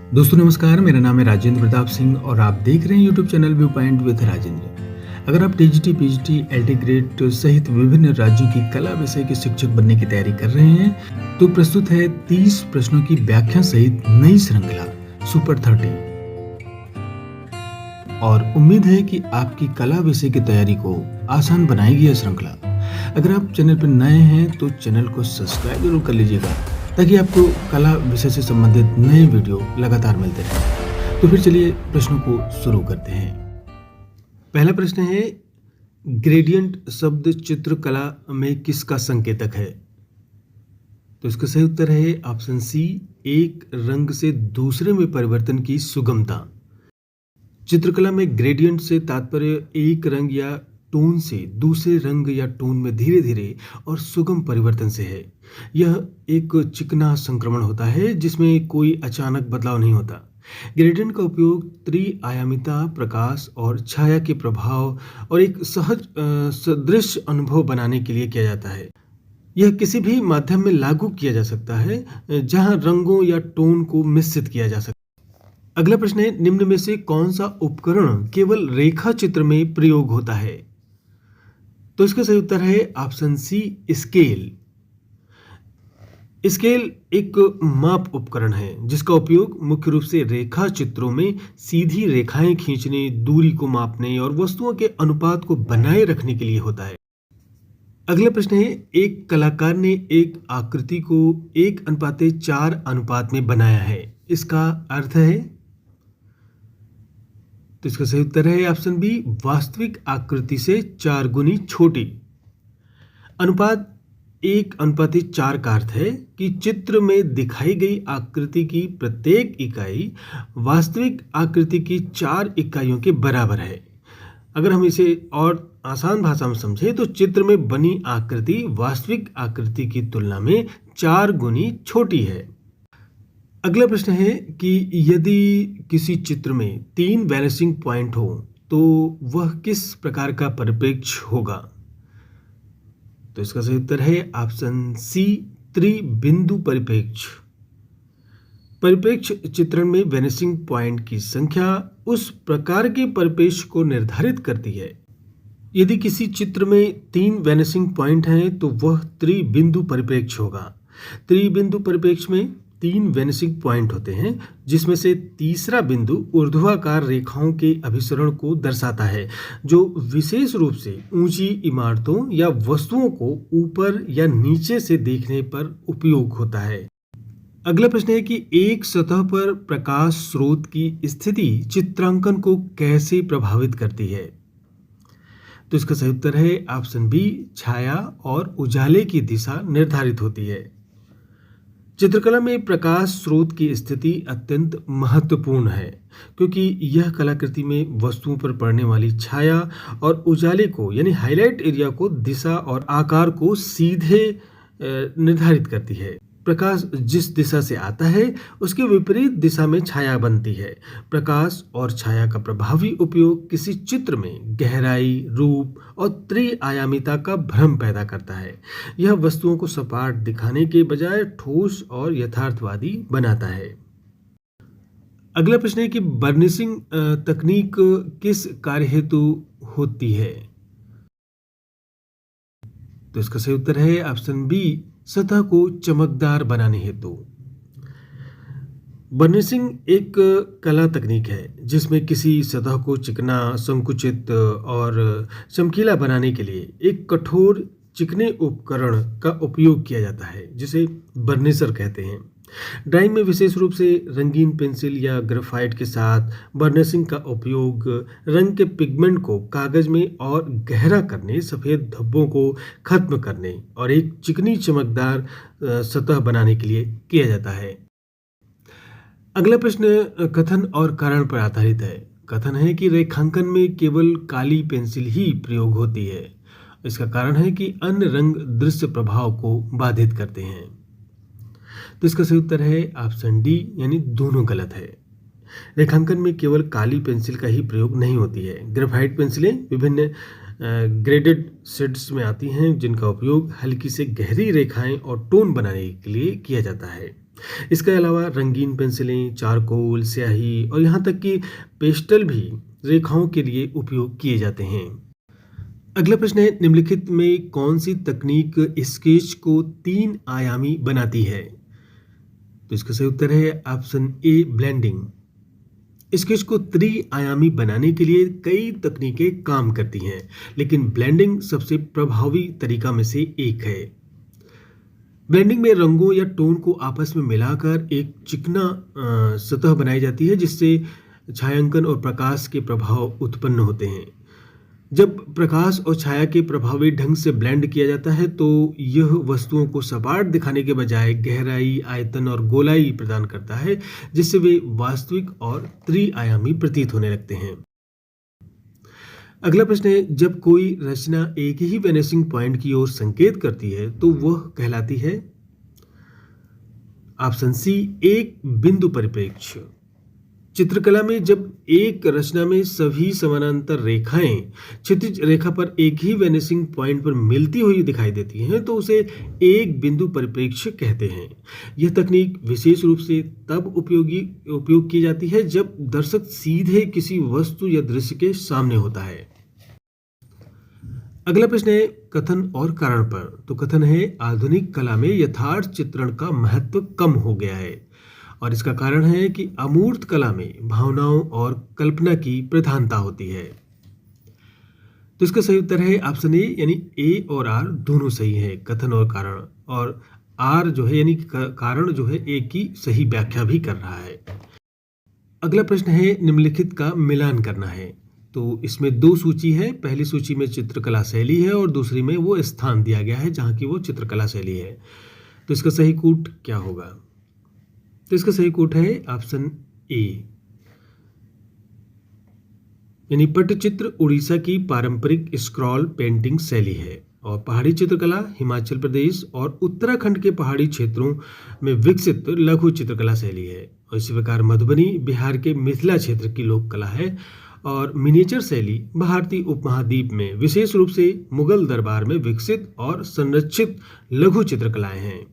दोस्तों नमस्कार, मेरा नाम है राजेंद्र प्रताप सिंह और आप देख रहे हैं YouTube channel view point with Rajendra. अगर आप टीजीटी, पीजीटी, एलटी ग्रेड सहित विभिन्न राज्यों की कला विषय के शिक्षक बनने की तैयारी कर रहे हैं तो प्रस्तुत है 30 प्रश्नों की व्याख्या सहित नई श्रृंखला सुपर 30। और उम्मीद है कि आपकी कला विषय की तैयारी को आसान बनाएगी यह श्रृंखला। अगर आप चैनल पर नए हैं तो चैनल को सब्सक्राइब जरूर कर लीजिएगा ताकि आपको कला विषय से संबंधित नए वीडियो लगातार मिलते रहें। तो फिर चलिए प्रश्नों को शुरू करते हैं। पहला प्रश्न है, ग्रेडियंट शब्द चित्रकला में किसका संकेतक है? तो इसका सही उत्तर है ऑप्शन सी, एक रंग से दूसरे में परिवर्तन की सुगमता। चित्रकला में ग्रेडियंट से तात्पर्य एक रंग या टोन से दूसरे रंग या टोन में धीरे धीरे और सुगम परिवर्तन से है। यह एक चिकना संक्रमण होता है जिसमें कोई अचानक बदलाव नहीं होता। ग्रेडियंट का उपयोग त्रिआयामिता, प्रकाश और छाया के प्रभाव और एक सहज सदृश अनुभव बनाने के लिए किया जाता है। यह किसी भी माध्यम में लागू किया जा सकता है जहां रंगों या टोन को मिश्रित किया जा सकता है। अगला प्रश्न है, निम्न में से कौन सा उपकरण केवल रेखा चित्र में प्रयोग होता है? तो इसका सही उत्तर है ऑप्शन सी, स्केल। स्केल एक माप उपकरण है जिसका उपयोग मुख्य रूप से रेखा चित्रों में सीधी रेखाएं खींचने, दूरी को मापने और वस्तुओं के अनुपात को बनाए रखने के लिए होता है। अगला प्रश्न है, एक कलाकार ने एक आकृति को 1:4 अनुपात में बनाया है, इसका अर्थ है? तो इसका सही उत्तर है ऑप्शन बी, वास्तविक आकृति से 4 गुनी छोटी। अनुपात 1:4 का अर्थ है कि चित्र में दिखाई गई आकृति की प्रत्येक इकाई वास्तविक आकृति की 4 इकाइयों के बराबर है। अगर हम इसे और आसान भाषा में समझें तो चित्र में बनी आकृति वास्तविक आकृति की तुलना में 4 गुनी छोटी है। अगला प्रश्न है कि यदि किसी चित्र में 3 वैनिशिंग पॉइंट हो तो वह किस प्रकार का परिप्रेक्ष्य होगा? तो इसका सही उत्तर है ऑप्शन सी, त्रिबिंदु परिप्रेक्ष्य। परिप्रेक्ष्य चित्रण में वैनिशिंग पॉइंट की संख्या उस प्रकार के परिप्रेक्ष्य को निर्धारित करती है। यदि किसी चित्र में 3 वैनिशिंग पॉइंट हैं तो वह त्रिबिंदु परिप्रेक्ष्य होगा। त्रिबिंदु परिप्रेक्ष्य में 3 वैनिशिंग पॉइंट होते हैं जिसमें से तीसरा बिंदु ऊर्ध्वाकार रेखाओं के अभिसरण को दर्शाता है जो विशेष रूप से ऊंची इमारतों या वस्तुओं को ऊपर या नीचे से देखने पर उपयोग होता है। अगला प्रश्न है कि एक सतह पर प्रकाश स्रोत की स्थिति चित्रांकन को कैसे प्रभावित करती है? तो इसका सही उत्तर है ऑप्शन बी, छाया और उजाले की दिशा निर्धारित होती है। चित्रकला में प्रकाश स्रोत की स्थिति अत्यंत महत्वपूर्ण है क्योंकि यह कलाकृति में वस्तुओं पर पड़ने वाली छाया और उजाले को यानी हाईलाइट एरिया को, दिशा और आकार को सीधे निर्धारित करती है। प्रकाश जिस दिशा से आता है उसके विपरीत दिशा में छाया बनती है। प्रकाश और छाया का प्रभावी उपयोग किसी चित्र में गहराई, रूप और त्रिआयामिता का भ्रम पैदा करता है। यह वस्तुओं को सपाट दिखाने के बजाय ठोस और यथार्थवादी बनाता है। अगला प्रश्न है कि बर्निशिंग तकनीक किस कार्य हेतु होती है? तो इसका सही उत्तर है ऑप्शन बी, सतह को चमकदार बनाने हेतु। बर्निशिंग एक कला तकनीक है जिसमें किसी सतह को चिकना, संकुचित और चमकीला बनाने के लिए एक कठोर चिकने उपकरण का उपयोग किया जाता है जिसे बर्निशर कहते हैं। ड्राइंग में विशेष रूप से रंगीन पेंसिल या ग्रेफाइट के साथ बर्निशिंग का उपयोग रंग के पिगमेंट को कागज में और गहरा करने, सफ़ेद धब्बों को खत्म करने और एक चिकनी चमकदार सतह बनाने के लिए किया जाता है। अगला प्रश्न कथन और कारण पर आधारित है। कथन है कि रेखांकन में केवल काली पेंसिल ही प्रयोग होती है। इसका कारण है कि अन्य रंग दृश्य प्रभाव को बाधित करते हैं। तो इसका सही उत्तर है ऑप्शन डी, यानी दोनों गलत है। रेखांकन में केवल काली पेंसिल का ही प्रयोग नहीं होती है। ग्रेफाइट पेंसिलें विभिन्न ग्रेडेड शेड्स में आती हैं जिनका उपयोग हल्की से गहरी रेखाएं और टोन बनाने के लिए किया जाता है। इसके अलावा रंगीन पेंसिलें, चारकोल, स्याही और यहाँ तक कि पेस्टल भी रेखाओं के लिए उपयोग किए जाते हैं। अगला प्रश्न है, निम्नलिखित में कौन सी तकनीक स्केच को 3 आयामी बनाती है? तो इसका सही उत्तर है ऑप्शन ए, ब्लेंडिंग। स्केच को त्रि-आयामी बनाने के लिए कई तकनीकें काम करती हैं, लेकिन ब्लेंडिंग सबसे प्रभावी तरीका में से एक है। ब्लेंडिंग में रंगों या टोन को आपस में मिलाकर एक चिकना सतह बनाई जाती है, जिससे छायांकन और प्रकाश के प्रभाव उत्पन्न होते हैं। जब प्रकाश और छाया के प्रभावी ढंग से ब्लेंड किया जाता है तो यह वस्तुओं को सपाट दिखाने के बजाय गहराई, आयतन और गोलाई प्रदान करता है, जिससे वे वास्तविक और त्रि-आयामी प्रतीत होने लगते हैं। अगला प्रश्न है, जब कोई रचना एक ही वैनिशिंग पॉइंट की ओर संकेत करती है तो वह कहलाती है? ऑप्शन सी, एक बिंदु परिप्रेक्ष्य। चित्रकला में जब एक रचना में सभी समानांतर रेखाएं क्षैतिज रेखा पर एक ही वैनिशिंग पॉइंट पर मिलती हुई दिखाई देती हैं तो उसे एक बिंदु परिप्रेक्ष्य कहते हैं। यह तकनीक विशेष रूप से तब उपयोग की जाती है जब दर्शक सीधे किसी वस्तु या दृश्य के सामने होता है। अगला प्रश्न है कथन और कारण पर। तो कथन है, आधुनिक कला में यथार्थ चित्रण का महत्व कम हो गया है और इसका कारण है कि अमूर्त कला में भावनाओं और कल्पना की प्रधानता होती है। तो इसका सही उत्तर है ऑप्शन ए, यानी ए और आर दोनों सही है, कथन और कारण। और आर जो है यानी कारण जो है ए की सही व्याख्या भी कर रहा है। अगला प्रश्न है, निम्नलिखित का मिलान करना है। तो इसमें दो सूची है, पहली सूची में चित्रकला शैली है और दूसरी में वो स्थान दिया गया है जहाँ की वो चित्रकला शैली है। तो इसका सही कूट क्या होगा? तो इसका सही कूट है ऑप्शन ए, यानी पट्टचित्र उड़ीसा की पारंपरिक स्क्रॉल पेंटिंग शैली है और पहाड़ी चित्रकला हिमाचल प्रदेश और उत्तराखंड के पहाड़ी क्षेत्रों में विकसित लघु चित्रकला शैली है। और इसी प्रकार मधुबनी बिहार के मिथिला क्षेत्र की लोक कला है और मिनिएचर शैली भारतीय उपमहाद्वीप में विशेष रूप से मुगल दरबार में विकसित और संरक्षित लघु चित्रकलाएं हैं।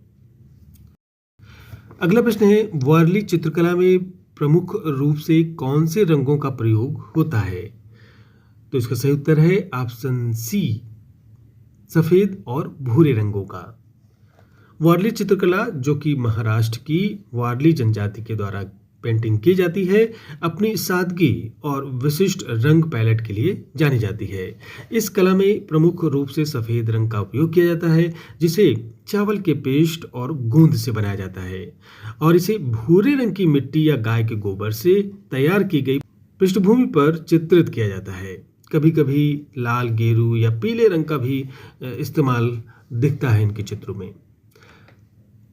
अगला प्रश्न है, वारली चित्रकला में प्रमुख रूप से कौन से रंगों का प्रयोग होता है? तो इसका सही उत्तर है ऑप्शन सी, सफेद और भूरे रंगों का। वारली चित्रकला, जो कि महाराष्ट्र की वारली जनजाति के द्वारा पेंटिंग की जाती है, अपनी सादगी और विशिष्ट रंग पैलेट के लिए जानी जाती है। इस कला में प्रमुख रूप से सफेद रंग का उपयोग किया जाता है, जिसे चावल के पेस्ट और गूंद से बनाया जाता है और इसे भूरे रंग की मिट्टी या गाय के गोबर से तैयार की गई पृष्ठभूमि पर चित्रित किया जाता है। कभी कभी लाल, गेरू या पीले रंग का भी इस्तेमाल दिखता है इनके चित्रों में।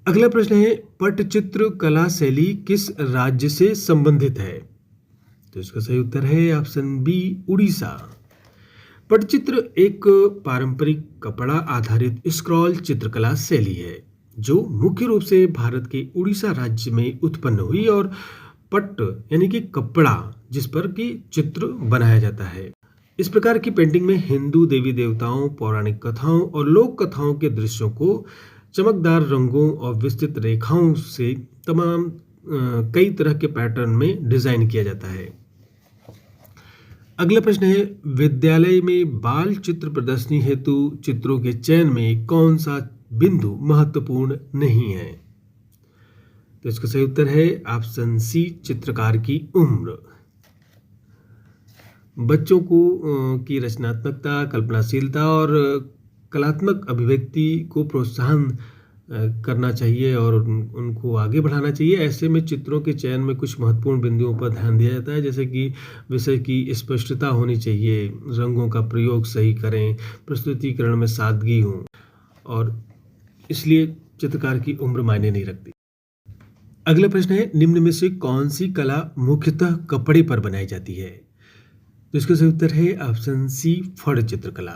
अगला प्रश्न है, पट्टचित्र कला शैली किस राज्य से संबंधित है? तो इसका सही उत्तर है ऑप्शन बी, उड़ीसा। पट्टचित्र एक पारंपरिक कपड़ा आधारित स्क्रॉल चित्रकला शैली है जो मुख्य रूप से भारत के उड़ीसा राज्य में उत्पन्न हुई और पट्ट यानी कि कपड़ा जिस पर कि चित्र बनाया जाता है। इस प्रकार की पेंटिंग में हिंदू देवी देवताओं, पौराणिक कथाओं और लोक कथाओं के दृश्यों को चमकदार रंगों और विस्तृत रेखाओं से तमाम कई तरह के पैटर्न में डिजाइन किया जाता है। अगला प्रश्न है, विद्यालय में बाल चित्र प्रदर्शनी हेतु चित्रों के चयन में कौन सा बिंदु महत्वपूर्ण नहीं है? तो इसका सही उत्तर है ऑप्शन सी, चित्रकार की उम्र। बच्चों को की रचनात्मकता, कल्पनाशीलता और कलात्मक अभिव्यक्ति को प्रोत्साहन करना चाहिए और उनको आगे बढ़ाना चाहिए। ऐसे में चित्रों के चयन में कुछ महत्वपूर्ण बिंदुओं पर ध्यान दिया जाता है, जैसे कि विषय की स्पष्टता होनी चाहिए, रंगों का प्रयोग सही करें, प्रस्तुतिकरण में सादगी हो और इसलिए चित्रकार की उम्र मायने नहीं रखती। अगला प्रश्न है, निम्न में से कौन सी कला मुख्यतः कपड़े पर बनाई जाती है? तो इसका सही उत्तर है ऑप्शन सी, फड़ चित्रकला।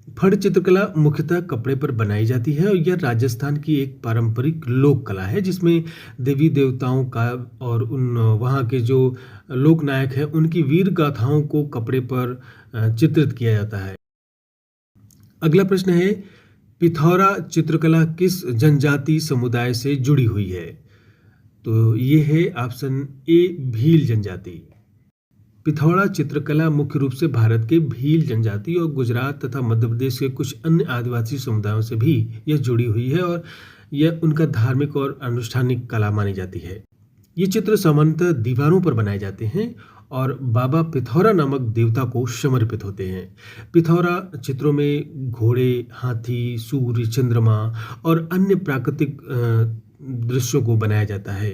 फड़ चित्रकला मुख्यतः कपड़े पर बनाई जाती है और यह राजस्थान की एक पारंपरिक लोक कला है जिसमें देवी देवताओं का और उन वहाँ के जो लोक नायक हैं उनकी वीर गाथाओं को कपड़े पर चित्रित किया जाता है। अगला प्रश्न है, पिथौरा चित्रकला किस जनजाति समुदाय से जुड़ी हुई है? तो ये है ऑप्शन ए भील जनजाति। पिथौरा चित्रकला मुख्य रूप से भारत के भील जनजाति और गुजरात तथा मध्य प्रदेश के कुछ अन्य आदिवासी समुदायों से भी यह जुड़ी हुई है और यह उनका धार्मिक और अनुष्ठानिक कला मानी जाती है। ये चित्र सामान्यतः दीवारों पर बनाए जाते हैं और बाबा पिथौरा नामक देवता को समर्पित होते हैं। पिथौरा चित्रों में घोड़े, हाथी, सूर्य, चंद्रमा और अन्य प्राकृतिक दृश्यों को बनाया जाता है।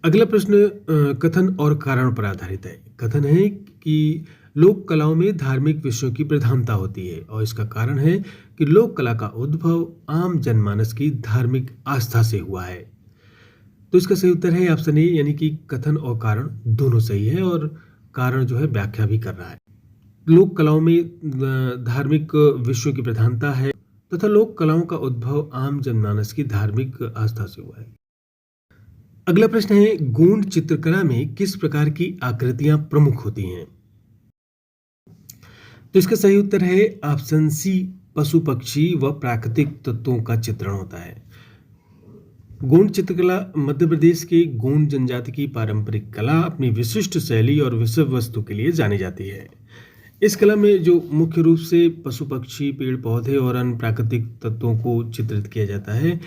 अगला प्रश्न कथन और कारण पर आधारित है। कथन है कि लोक कलाओं में धार्मिक विषयों की प्रधानता होती है और इसका कारण है कि लोक कला का उद्भव आम जनमानस की धार्मिक आस्था से हुआ है। तो इसका सही उत्तर है ऑप्शन ए, यानी कि कथन और कारण दोनों सही है और कारण जो है व्याख्या भी कर रहा है। लोक कलाओं में धार्मिक विषयों की प्रधानता है तथा लोक कलाओं का उद्भव आम जनमानस की धार्मिक आस्था से हुआ है। अगला प्रश्न है गोंड चित्रकला में किस प्रकार की आकृतियां प्रमुख होती हैं? तो इसका सही उत्तर है ऑप्शन सी, पशु पक्षी व प्राकृतिक तत्वों का चित्रण होता है। गोंड चित्रकला मध्य प्रदेश के गोंड जनजाति की पारंपरिक कला अपनी विशिष्ट शैली और विषय वस्तु के लिए जानी जाती है। इस कला में जो मुख्य रूप से पशु पक्षी, पेड़ पौधे और अन्य प्राकृतिक तत्वों को चित्रित किया जाता है।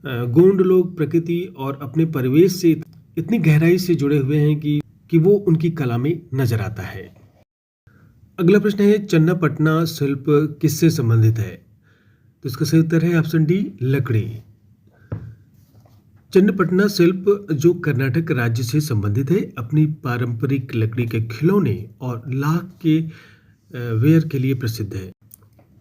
गोंड लोग प्रकृति और अपने परिवेश से इतनी गहराई से जुड़े हुए हैं कि वो उनकी कला में नजर आता है। अगला प्रश्न है चन्नापटना शिल्प किससे संबंधित है? तो इसका सही उत्तर है ऑप्शन डी, लकड़ी। चन्नापटना शिल्प जो कर्नाटक राज्य से संबंधित है, अपनी पारंपरिक लकड़ी के खिलौने और लाख के वेयर के लिए प्रसिद्ध है।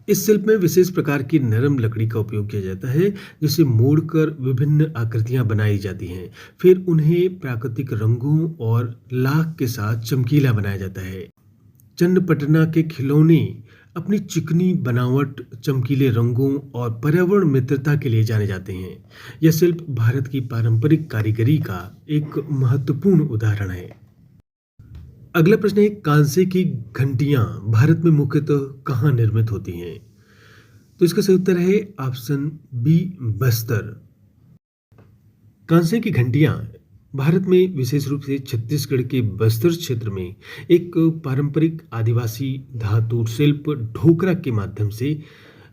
इस शिल्प में विशेष प्रकार की नरम लकड़ी का उपयोग किया जाता है, जिसे मोड़कर विभिन्न आकृतियां बनाई जाती हैं। फिर उन्हें प्राकृतिक रंगों और लाख के साथ चमकीला बनाया जाता है। चन्नापटना के खिलौने अपनी चिकनी बनावट, चमकीले रंगों और पर्यावरण मित्रता के लिए जाने जाते हैं। यह शिल्प भारत की पारंपरिक कारीगरी का एक महत्वपूर्ण उदाहरण है। अगला प्रश्न है कांसे की घंटियां भारत में मुख्यतः कहाँ निर्मित होती हैं? तो इसका सही उत्तर है ऑप्शन बी, बस्तर। कांसे की घंटियां भारत में विशेष रूप से छत्तीसगढ़ के बस्तर क्षेत्र में एक पारंपरिक आदिवासी धातु शिल्प ढोकरा के माध्यम से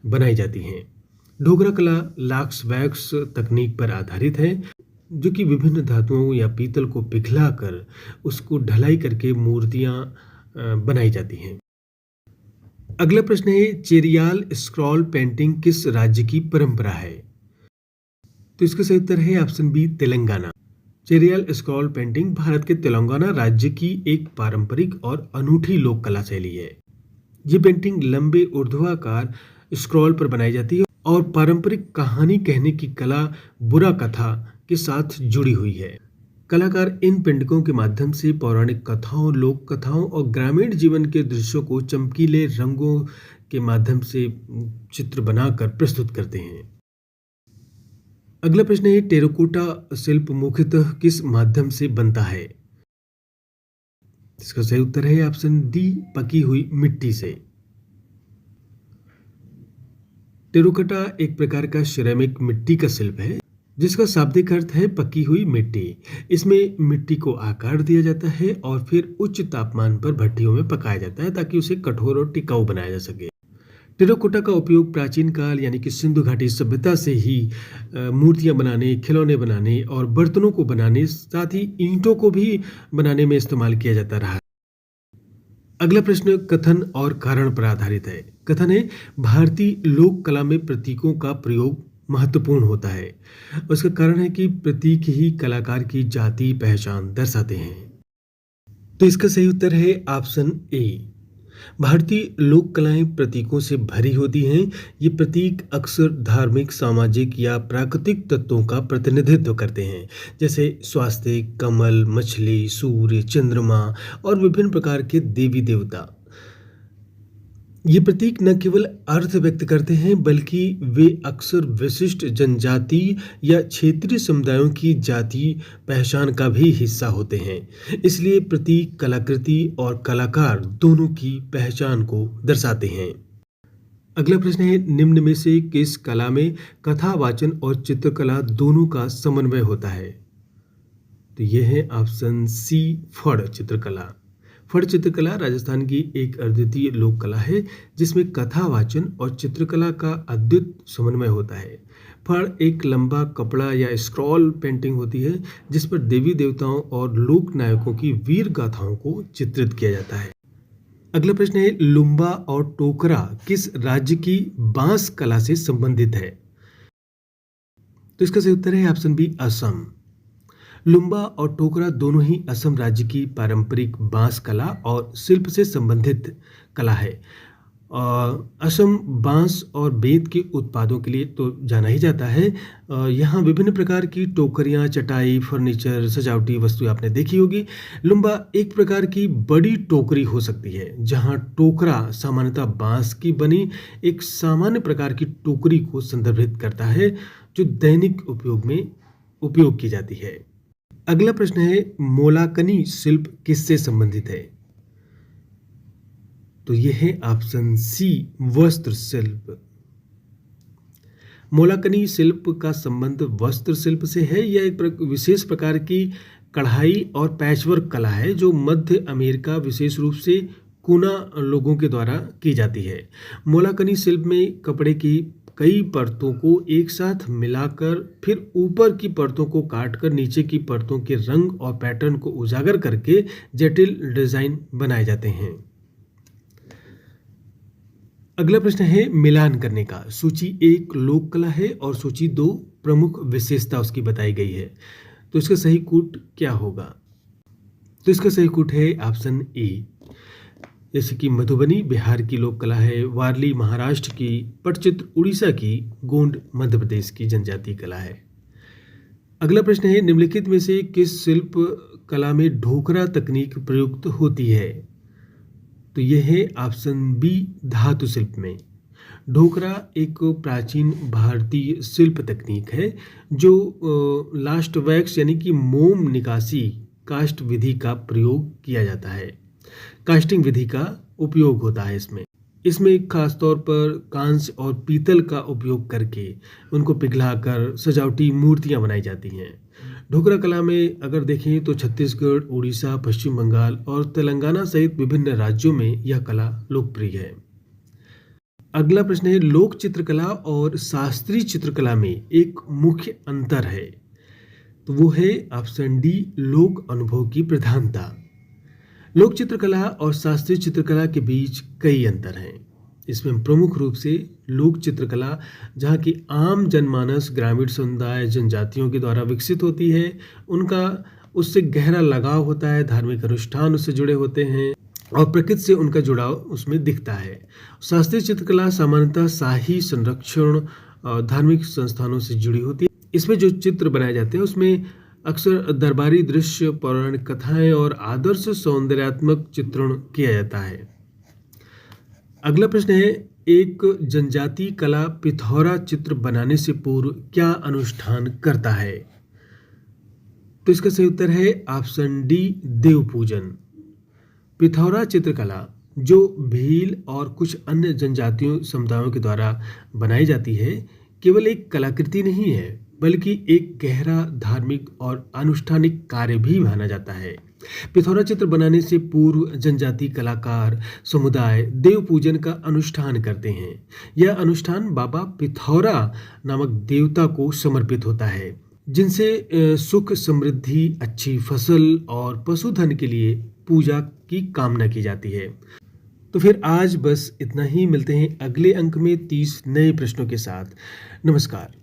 बनाई जाती हैं। ढोकरा कला लाक्स वैक्स तकनीक पर आधारित है, जो कि विभिन्न धातुओं या पीतल को पिघलाकर उसको ढलाई करके मूर्तियां बनाई जाती हैं। अगला प्रश्न है चेरियाल स्क्रॉल पेंटिंग किस राज्य की परंपरा है? तो इसका सही उत्तर है option B, Telangana. Cheriyal scroll painting Bharat के तेलंगाना राज्य की एक पारंपरिक और अनूठी लोक कला शैली है। ये पेंटिंग लंबे ऊर्ध्वाकार स्क्रॉल पर बनाई जाती है और पारंपरिक कहानी कहने की कला, बुरा कथा के साथ जुड़ी हुई है। कलाकार इन पेंटिंगों के माध्यम से पौराणिक कथाओं, लोक कथाओं और ग्रामीण जीवन के दृश्यों को चमकीले रंगों के माध्यम से चित्र बनाकर प्रस्तुत करते हैं। अगला प्रश्न है टेराकोटा शिल्प मुख्यतः किस माध्यम से बनता है? इसका सही उत्तर है ऑप्शन डी, पकी हुई मिट्टी से। टेराकोटा एक प्रकार का सिरेमिक मिट्टी का शिल्प है, जिसका शाब्दिक अर्थ है पकी हुई मिट्टी। इसमें मिट्टी को आकार दिया जाता है और फिर उच्च तापमान पर भट्टियों में पकाया जाता है ताकि उसे कठोर और टिकाऊ बनाया जा सके। टेराकोटा का उपयोग प्राचीन काल यानी कि सिंधु घाटी सभ्यता से ही मूर्तियां बनाने, खिलौने बनाने और बर्तनों को बनाने, साथ ही ईंटों को भी बनाने में इस्तेमाल किया जाता रहा। अगला प्रश्न कथन और कारण पर आधारित है। कथन है भारतीय लोक कला में प्रतीकों का प्रयोग महत्वपूर्ण होता है। उसका कारण है कि प्रतीक ही कलाकार की जाति पहचान दर्शाते हैं। तो इसका सही उत्तर है ऑप्शन ए। भारतीय लोक कलाएं प्रतीकों से भरी होती हैं। ये प्रतीक अक्सर धार्मिक, सामाजिक या प्राकृतिक तत्वों का प्रतिनिधित्व करते हैं, जैसे स्वास्तिक, कमल, मछली, सूर्य, चंद्रमा और विभिन्न प्रकार के देवी देवता। ये प्रतीक न केवल अर्थ व्यक्त करते हैं, बल्कि वे अक्सर विशिष्ट जनजाति या क्षेत्रीय समुदायों की जातीय पहचान का भी हिस्सा होते हैं। इसलिए प्रतीक कलाकृति और कलाकार दोनों की पहचान को दर्शाते हैं। अगला प्रश्न है, निम्न में से किस कला में कथा वाचन और चित्रकला दोनों का समन्वय होता है? तो यह है ऑप्शन सी, फड़ चित्रकला। फड़ चित्रकला राजस्थान की एक अद्वितीय लोक कला है जिसमें कथा वाचन और चित्रकला का अद्भुत समन्वय होता है। फड़ एक लंबा कपड़ा या स्क्रॉल पेंटिंग होती है जिस पर देवी देवताओं और लोक नायकों की वीर गाथाओं को चित्रित किया जाता है। अगला प्रश्न है, लुम्बा और टोकरा किस राज्य की बांस कला से संबंधित है? तो इसका सही उत्तर है ऑप्शन बी, असम। लुम्बा और टोकरा दोनों ही असम राज्य की पारंपरिक बांस कला और शिल्प से संबंधित कला है। असम बांस और बेंत के उत्पादों के लिए तो जाना ही जाता है। यहाँ विभिन्न प्रकार की टोकरियाँ, चटाई, फर्नीचर, सजावटी वस्तुएं आपने देखी होगी। लुम्बा एक प्रकार की बड़ी टोकरी हो सकती है जहाँ टोकरा सामान्यतः बांस की बनी एक सामान्य प्रकार की टोकरी को संदर्भित करता है जो दैनिक उपयोग में उपयोग की जाती है। अगला प्रश्न है, मोलाकनी शिल्प किससे संबंधित है? तो यह है ऑप्शन सी, वस्त्र शिल्प। मोलाकनी शिल्प का संबंध वस्त्र शिल्प से है। यह एक विशेष प्रकार की कढ़ाई और पैचवर्क कला है जो मध्य अमेरिका, विशेष रूप से कुना लोगों के द्वारा की जाती है। मोलाकनी शिल्प में कपड़े की कई परतों को एक साथ मिलाकर फिर ऊपर की परतों को काटकर नीचे की परतों के रंग और पैटर्न को उजागर करके जटिल डिजाइन बनाए जाते हैं। अगला प्रश्न है, मिलान करने का। सूची 1 लोक कला है और सूची 2 प्रमुख विशेषता उसकी बताई गई है। तो इसका सही कूट क्या होगा? तो इसका सही कूट है ऑप्शन ए। जैसे कि मधुबनी बिहार की लोक कला है, वारली महाराष्ट्र की, पटचित्र उड़ीसा की, गोंड मध्य प्रदेश की जनजातीय कला है। अगला प्रश्न है, निम्नलिखित में से किस शिल्प कला में ढोकरा तकनीक प्रयुक्त होती है? तो यह है ऑप्शन बी, धातु शिल्प में। ढोकरा एक प्राचीन भारतीय शिल्प तकनीक है जो लास्ट वैक्स यानी कि मोम निकासी कास्ट विधि का प्रयोग किया जाता है। कास्टिंग विधि का उपयोग होता है इसमें खासतौर पर कांस्य और पीतल का उपयोग करके उनको पिघलाकर सजावटी मूर्तियां बनाई जाती हैं। ढोकरा कला में अगर देखें तो छत्तीसगढ़, उड़ीसा, पश्चिम बंगाल और तेलंगाना सहित विभिन्न राज्यों में यह कला लोकप्रिय है। अगला प्रश्न है, लोक चित्रकला और शास्त्रीय चित्रकला में एक मुख्य अंतर है। तो वो है ऑप्शन डी, लोक अनुभव की प्रधानता। लोक चित्रकला और शास्त्रीय चित्रकला के बीच कई अंतर हैं। इसमें प्रमुख रूप से लोक चित्रकला जहाँ की आम जनमानस, ग्रामीण समुदाय, जनजातियों के द्वारा विकसित होती है, उनका उससे गहरा लगाव होता है, धार्मिक अनुष्ठान उससे जुड़े होते हैं और प्रकृति से उनका जुड़ाव उसमें दिखता है। शास्त्रीय चित्रकला सामान्यतः शाही संरक्षण और धार्मिक संस्थानों से जुड़ी होती है। इसमें जो चित्र बनाए जाते हैं उसमें अक्सर दरबारी दृश्य, पौराणिक कथाएं और आदर्श सौंदर्यात्मक चित्रण किया जाता है। अगला प्रश्न है, एक जनजातीय कला पिथौरा चित्र बनाने से पूर्व क्या अनुष्ठान करता है? तो इसका सही उत्तर है ऑप्शन डी, देव पूजन। पिथौरा चित्रकला जो भील और कुछ अन्य जनजातीय समुदायों के द्वारा बनाई जाती है केवल एक कलाकृति नहीं है बल्कि एक गहरा धार्मिक और अनुष्ठानिक कार्य भी माना जाता है। पिथौरा चित्र बनाने से पूर्व जनजातीय कलाकार समुदाय देव पूजन का अनुष्ठान करते हैं। यह अनुष्ठान बाबा पिथौरा नामक देवता को समर्पित होता है जिनसे सुख, समृद्धि, अच्छी फसल और पशुधन के लिए पूजा की कामना की जाती है। तो फिर आज बस इतना ही। मिलते हैं अगले अंक में 30 नए प्रश्नों के साथ। नमस्कार।